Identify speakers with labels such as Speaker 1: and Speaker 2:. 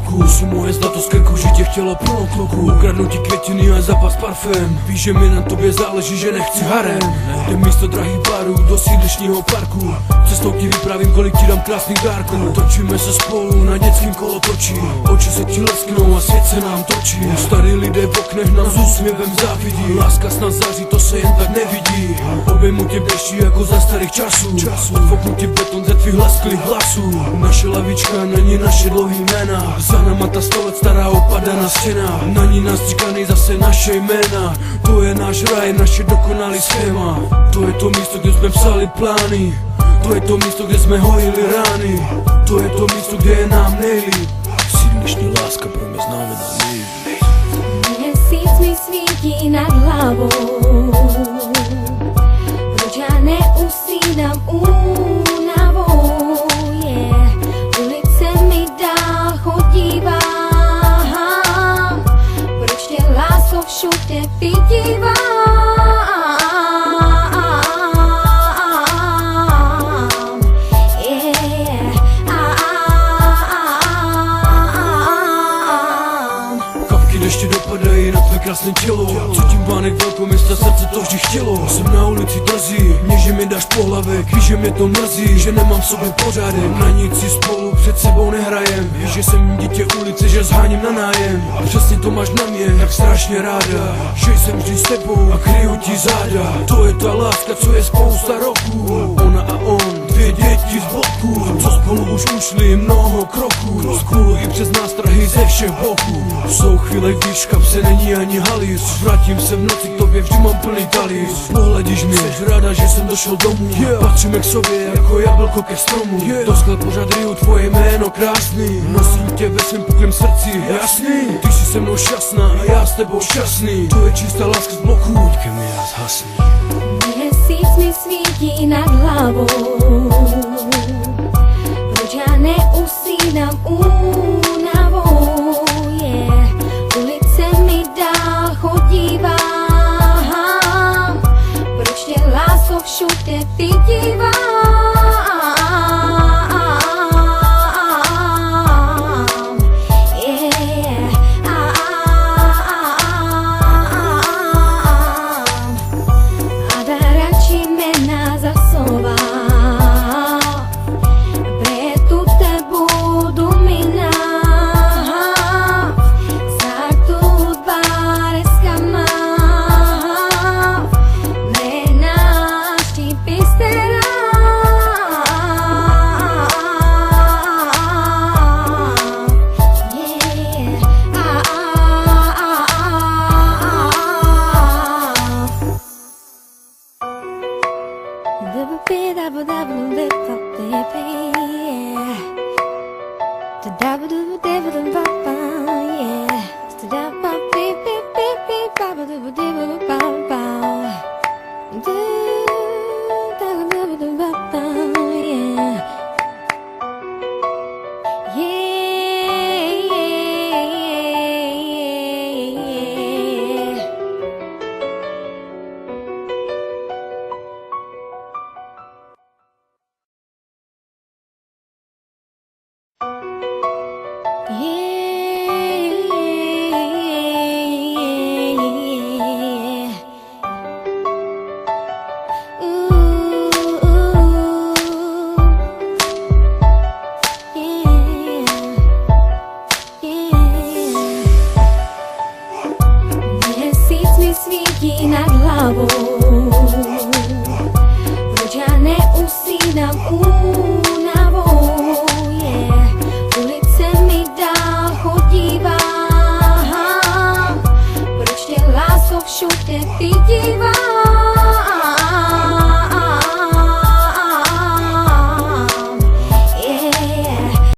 Speaker 1: boku. Si moje zlato z krku, že tě chtělo plnou kloku. Ukradnu ti květiny a zapas parfém. Víš, že mi na tobě záleží, že nechci harem. Jdem místo drahých barů do sídlišního parku. Cestou ti vyprávím, kolik ti dám krásných dárků. Točíme se spolu na dětským kolotoči. Oči se ti lesknou a svět se nám točí. Starý lidé v oknech nám s úsměvem závidí. Láska snad září, to se jen tak nevidí. Objemu tě blíží jako za starých časů. Odfoknu ti beton ze tvých lesklých hlasů. Naše lavička, na ní naše dlouhý jména. Za náma ta 100 let stará opadaná stěna. Na ní nás říkaný zase naše jména. To je náš raj, naše dokonalý schéma. To je to místo, kde jsme psali plány. To je to místo, kde jsme hojili rány. To je to místo, kde je nám nejlíp. Sídlišní láska pro mě znamená nejvíc.
Speaker 2: Měsíc mi svítí nad hlavou. Proč já neusínám únavou? Ulice mi dál chodívá. Proč tě lásko všude vidívá?
Speaker 1: Ještě dopadají na tvé krásné tělo. Cítím vánek velkoměsta, srdce to vždy chtělo. Jsem na ulici drzí, mě že mi dáš pohlavek. Víš, že mě to mrzí, že nemám v sobě pořádek. Na nic si spolu před sebou nehrajem. Víš, že jsem dítě ulice, že zháním na nájem. A přesně to máš na mě, tak strašně ráda. Že jsem vždy s tebou a kryju ti záda. To je ta láska, co je spousta roků. Ona a on, dvě děti z boku, co spolu už ušli mnoho kroků. Spolu i přes nástrahy ze všech boků. Jsou chvíle, když v kapse není ani halis. Vrátím se v noci, k tobě vždy mám plný talíř. Pohledíš mě, jsi ráda, že jsem došel domů. Patříme k sobě jako jablko ke stromu. Do skla pořád ryju tvoje jméno krásný. Nosím tě ve svém puklém srdci, jasný. Ty jsi se mnou šťastná a já s tebou šťastný. To je čistá láska z bloku, ke mně já zhasni.
Speaker 2: Měsíc mi svítí nad hlavou. Proč já neusínám únavou? Ulice mi dál chodívá. Proč tě lásko všude vidívá? Yeah.